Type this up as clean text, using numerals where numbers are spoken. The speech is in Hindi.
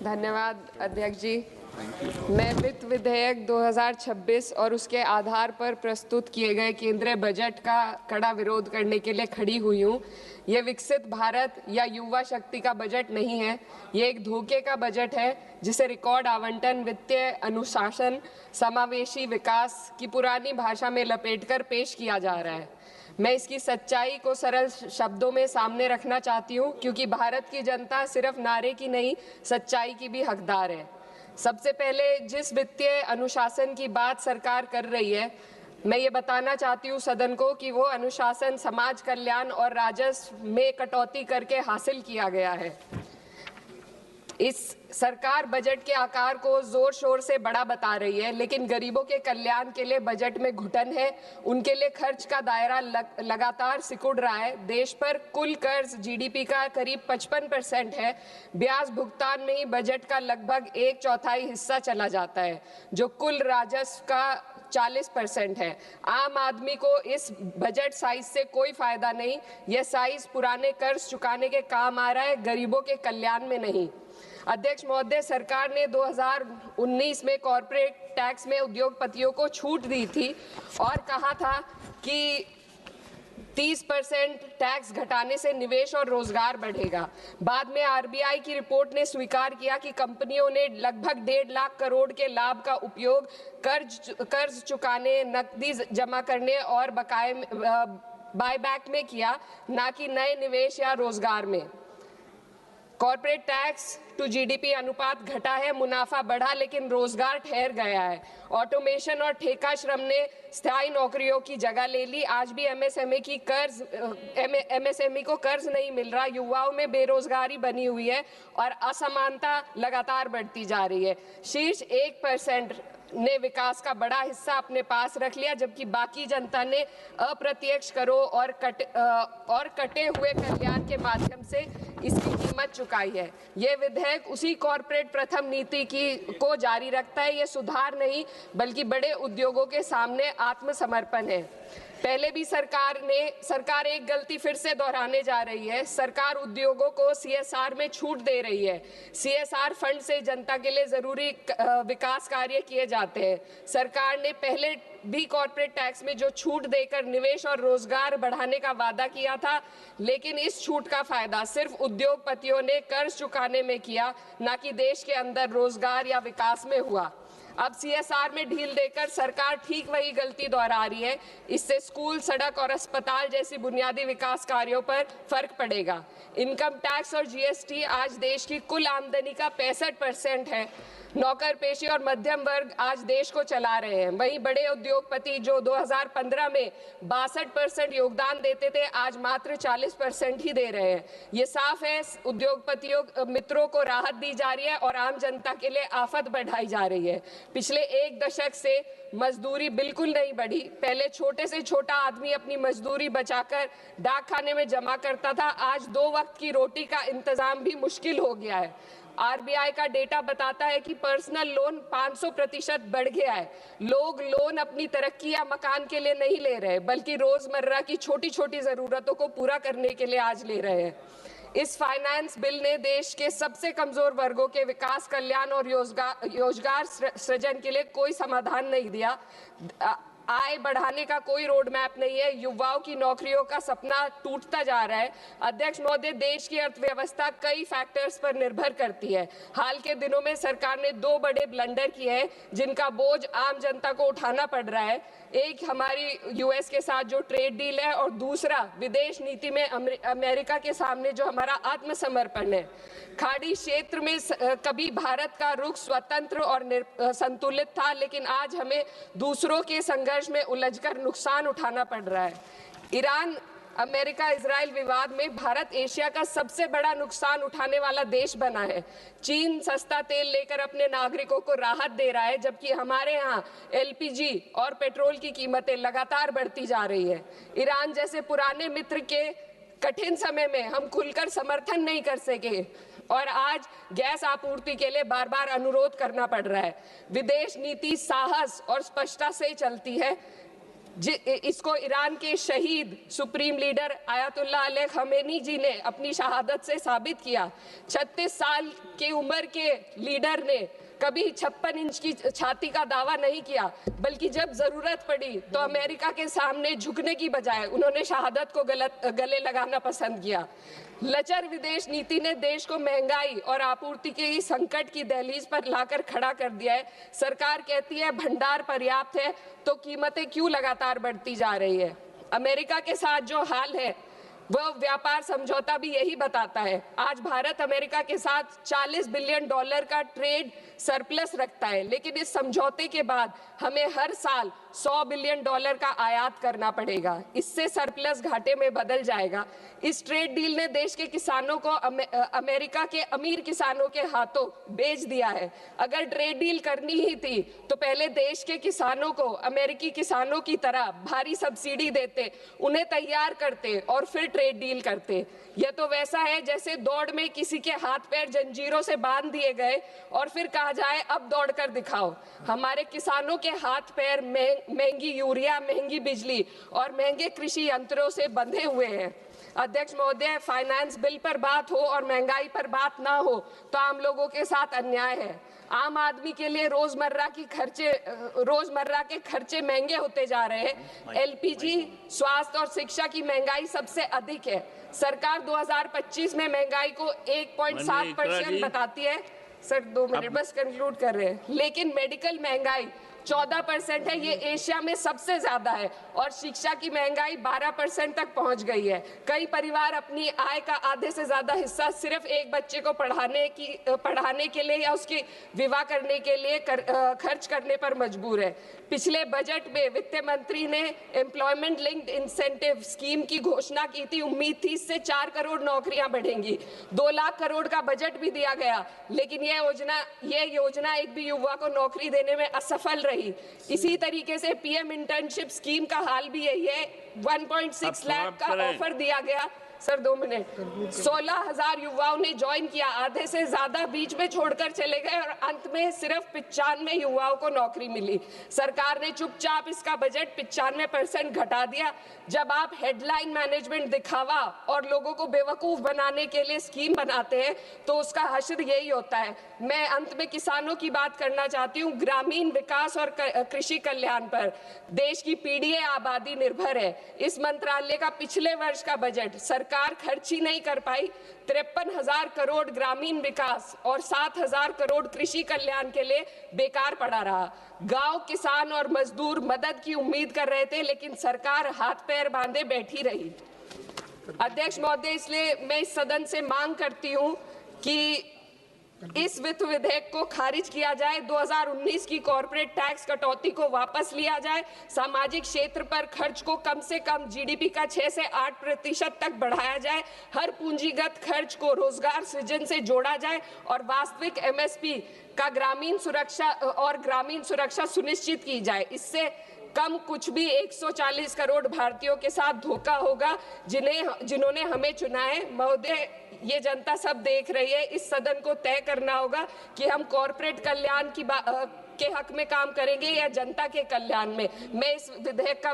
धन्यवाद अध्यक्ष जी। मैं वित्त विधेयक 2026 और उसके आधार पर प्रस्तुत किए गए केंद्रीय बजट का कड़ा विरोध करने के लिए खड़ी हुई हूँ। ये विकसित भारत या युवा शक्ति का बजट नहीं है, ये एक धोखे का बजट है जिसे रिकॉर्ड आवंटन, वित्तीय अनुशासन, समावेशी विकास की पुरानी भाषा में लपेटकर पेश किया जा रहा है। मैं इसकी सच्चाई को सरल शब्दों में सामने रखना चाहती हूँ, क्योंकि भारत की जनता सिर्फ नारे की नहीं, सच्चाई की भी हकदार है। सबसे पहले जिस वित्तीय अनुशासन की बात सरकार कर रही है, मैं ये बताना चाहती हूँ सदन को कि वो अनुशासन समाज कल्याण और राजस्व में कटौती करके हासिल किया गया है। इस सरकार बजट के आकार को जोर शोर से बड़ा बता रही है, लेकिन गरीबों के कल्याण के लिए बजट में घुटन है। उनके लिए खर्च का दायरा लगातार सिकुड़ रहा है। देश पर कुल कर्ज जीडीपी का करीब 55% है। ब्याज भुगतान में ही बजट का लगभग 1/4 हिस्सा चला जाता है, जो कुल राजस्व का 40% है। आम आदमी को इस बजट साइज से कोई फायदा नहीं। यह साइज पुराने कर्ज चुकाने के काम आ रहा है, गरीबों के कल्याण में नहीं। अध्यक्ष महोदय, सरकार ने 2019 में कॉर्पोरेट टैक्स में उद्योगपतियों को छूट दी थी और कहा था कि 30% टैक्स घटाने से निवेश और रोजगार बढ़ेगा। बाद में आरबीआई की रिपोर्ट ने स्वीकार किया कि कंपनियों ने लगभग 1.5 लाख करोड़ के लाभ का उपयोग कर्ज चुकाने, नकदी जमा करने और बकाये बायबैक में किया, ना कि नए निवेश या रोजगार में। कॉर्पोरेट टैक्स टू जीडीपी अनुपात घटा है, मुनाफा बढ़ा, लेकिन रोजगार ठहर गया है। ऑटोमेशन और ठेका श्रम ने स्थायी नौकरियों की जगह ले ली। आज भी एमएसएमई को कर्ज नहीं मिल रहा। युवाओं में बेरोजगारी बनी हुई है और असमानता लगातार बढ़ती जा रही है। शीर्ष 1% ने विकास का बड़ा हिस्सा अपने पास रख लिया, जबकि बाकी जनता ने अप्रत्यक्ष करों और कटे हुए कल्याण के माध्यम से इसकी कीमत चुकाई है। ये विधेयक उसी कॉर्पोरेट प्रथम नीति को जारी रखता है। ये सुधार नहीं, बल्कि बड़े उद्योगों के सामने आत्मसमर्पण है। पहले भी सरकार एक गलती फिर से दोहराने जा रही है। सरकार उद्योगों को सीएसआर में छूट दे रही है। सीएसआर फंड से जनता के लिए जरूरी विकास कार्य किए जाते हैं। सरकार ने पहले भी कॉर्पोरेट टैक्स में जो छूट देकर निवेश और रोजगार बढ़ाने का वादा किया था, लेकिन इस छूट का फायदा सिर्फ उद्योगपतियों ने कर्ज चुकाने में किया, ना कि देश के अंदर रोजगार या विकास में हुआ। अब सीएसआर में ढील देकर सरकार ठीक वही गलती दोहरा रही है। इससे स्कूल, सड़क और अस्पताल जैसी बुनियादी विकास कार्यों पर फर्क पड़ेगा। इनकम टैक्स और जीएसटी आज देश की कुल आमदनी का 65% है। नौकर पेशी और मध्यम वर्ग आज देश को चला रहे हैं। वहीं बड़े उद्योगपति जो 2015 में 62% योगदान देते थे, आज मात्र 40% ही दे रहे हैं। ये साफ है, उद्योगपतियों मित्रों को राहत दी जा रही है और आम जनता के लिए आफत बढ़ाई जा रही है। पिछले 1 दशक से मजदूरी बिल्कुल नहीं बढ़ी। पहले छोटे से छोटा आदमी अपनी मजदूरी बचाकर डाक खाने में जमा करता था, आज 2 वक्त की रोटी का इंतजाम भी मुश्किल हो गया है। आरबीआई का डेटा बताता है कि पर्सनल लोन 500% बढ़ गया है। लोग लोन अपनी तरक्की या मकान के लिए नहीं ले रहे, बल्कि रोजमर्रा की छोटी छोटी जरूरतों को पूरा करने के लिए आज ले रहे हैं। इस फाइनेंस बिल ने देश के सबसे कमजोर वर्गों के विकास, कल्याण और रोजगार सृजन के लिए कोई समाधान नहीं दिया। आय बढ़ाने का कोई रोड मैप नहीं है। युवाओं की नौकरियों का सपना टूटता जा रहा है। अध्यक्ष महोदय, देश की अर्थव्यवस्था कई फैक्टर्स पर निर्भर करती है। हाल के दिनों में सरकार ने 2 बड़े ब्लंडर किए हैं, जिनका बोझ आम जनता को उठाना पड़ रहा है। एक हमारी यूएस के साथ जो ट्रेड डील है, और दूसरा विदेश नीति में अमेरिका के सामने जो हमारा आत्मसमर्पण है। खाड़ी क्षेत्र में कभी भारत का रुख स्वतंत्र और संतुलित था, लेकिन आज हमें दूसरों के संघर्ष में उलझकर नुकसान उठाना पड़ रहा है। ईरान अमेरिका इजराइल विवाद में भारत एशिया का सबसे बड़ा नुकसान उठाने वाला देश बना है। चीन सस्ता तेल लेकर अपने नागरिकों को राहत दे रहा है, जबकि हमारे यहाँ एलपीजी और पेट्रोल की कीमतें लगातार बढ़ती जा रही है। ईरान जैसे पुराने मित्र के कठिन समय में हम खुलकर समर्थन नहीं कर सके और आज गैस आपूर्ति के लिए बार बार अनुरोध करना पड़ रहा है। विदेश नीति साहस और स्पष्टता से चलती है। इसको ईरान के शहीद supreme leader Ayatollah Ali Khamenei ji ने अपनी शहादत से साबित किया। 36 साल की उम्र के लीडर ने कभी 56 इंच की छाती का दावा नहीं किया, बल्कि जब जरूरत पड़ी तो अमेरिका के सामने झुकने की बजाय उन्होंने शहादत को गले लगाना पसंद किया। लचर विदेश नीति ने देश को महंगाई और आपूर्ति के संकट की दहलीज पर लाकर खड़ा कर दिया है। सरकार कहती है भंडार पर्याप्त है, तो कीमतें क्यों लगातार बढ़ती जा रही है? अमेरिका के साथ जो हाल है वह व्यापार समझौता भी यही बताता है। आज भारत अमेरिका के साथ $40 बिलियन का ट्रेड सरप्लस रखता है, लेकिन इस समझौते के बाद हमें हर साल $100 बिलियन का आयात करना पड़ेगा। इससे सरप्लस घाटे में बदल जाएगा। इस ट्रेड डील ने देश के किसानों को अमेरिका के अमीर किसानों के हाथों बेच दिया है। अगर ट्रेड डील करनी ही थी तो पहले देश के किसानों को अमेरिकी किसानों की तरह भारी सब्सिडी देते, उन्हें तैयार करते और फिर ट्रेड डील करते। यह तो वैसा है जैसे दौड़ में किसी के हाथ पैर जंजीरों से बांध दिए गए और फिर कहा जाए अब दौड़ कर दिखाओ। हमारे किसानों के हाथ पैर महंगी यूरिया, महंगी बिजली और महंगे कृषि यंत्रों से बंधे हुए हैं। अध्यक्ष महोदय, फाइनेंस बिल पर बात हो और महंगाई पर बात ना हो तो आम लोगों के साथ अन्याय है। आम आदमी के लिए रोजमर्रा के खर्चे महंगे होते जा रहे हैं। एलपीजी, स्वास्थ्य और शिक्षा की महंगाई सबसे अधिक है। सरकार 2025 में महंगाई को 1.7% बताती है। सर 2 मिनट बस कंक्लूड कर रहे हैं। लेकिन मेडिकल महंगाई 14% है, ये एशिया में सबसे ज्यादा है। और शिक्षा की महंगाई 12% तक पहुंच गई है। कई परिवार अपनी आय का आधे से ज्यादा हिस्सा सिर्फ एक बच्चे को पढ़ाने के लिए या उसकी विवाह करने के लिए खर्च करने पर मजबूर है। पिछले बजट में वित्त मंत्री ने एम्प्लॉयमेंट लिंक्ड इंसेंटिव स्कीम की घोषणा की थी। उम्मीद थी इससे 4 करोड़ नौकरियां बढ़ेंगी। 2 लाख करोड़ का बजट भी दिया गया, लेकिन ये योजना एक भी युवा को नौकरी देने में असफल रही। इसी तरीके से पीएम इंटर्नशिप स्कीम का हाल भी यही है। 1.6 लाख का ऑफर दिया गया। Sir 2 minute. 16,000 युवाओं ने ज्वाइन किया, आधे से ज्यादा बीच में छोड़कर चले गए और अंत में सिर्फ 95 युवाओं को नौकरी मिली। सरकार ने चुपचाप इसका बजट 95% घटा दिया। जब आप हेडलाइन मैनेजमेंट, दिखावा और लोगों को बेवकूफ बनाने के लिए स्कीम बनाते हैं तो उसका हश्र यही होता है। मैं अंत में किसानों की बात करना चाहती हूँ। ग्रामीण विकास और कृषि कल्याण पर देश की पीढ़ी आबादी निर्भर है। इस मंत्रालय का पिछले वर्ष का बजट सरकार खर्च ही नहीं कर पाई। 53,000 करोड़ ग्रामीण विकास और 7,000 करोड़ कृषि कल्याण के लिए बेकार पड़ा रहा। गांव, किसान और मजदूर मदद की उम्मीद कर रहे थे, लेकिन सरकार हाथ पैर बांधे बैठी रही। अध्यक्ष महोदय, इसलिए मैं इस सदन से मांग करती हूं कि इस वित्त विधेयक को खारिज किया जाए। 2019 की कॉर्पोरेट टैक्स कटौती को वापस लिया जाए। सामाजिक क्षेत्र पर खर्च को कम से कम जीडीपी का 6 से 8% तक बढ़ाया जाए। हर पूंजीगत खर्च को रोजगार सृजन से जोड़ा जाए और वास्तविक एमएसपी का ग्रामीण सुरक्षा सुनिश्चित की जाए। इससे कम कुछ भी 140 करोड़ भारतीयों के साथ धोखा होगा जिन्होंने हमें चुना है। महोदय, ये जनता सब देख रही है। इस सदन को तय करना होगा कि हम कॉर्पोरेट कल्याण के हक में काम करेंगे या जनता के कल्याण में। मैं इस विधेयक का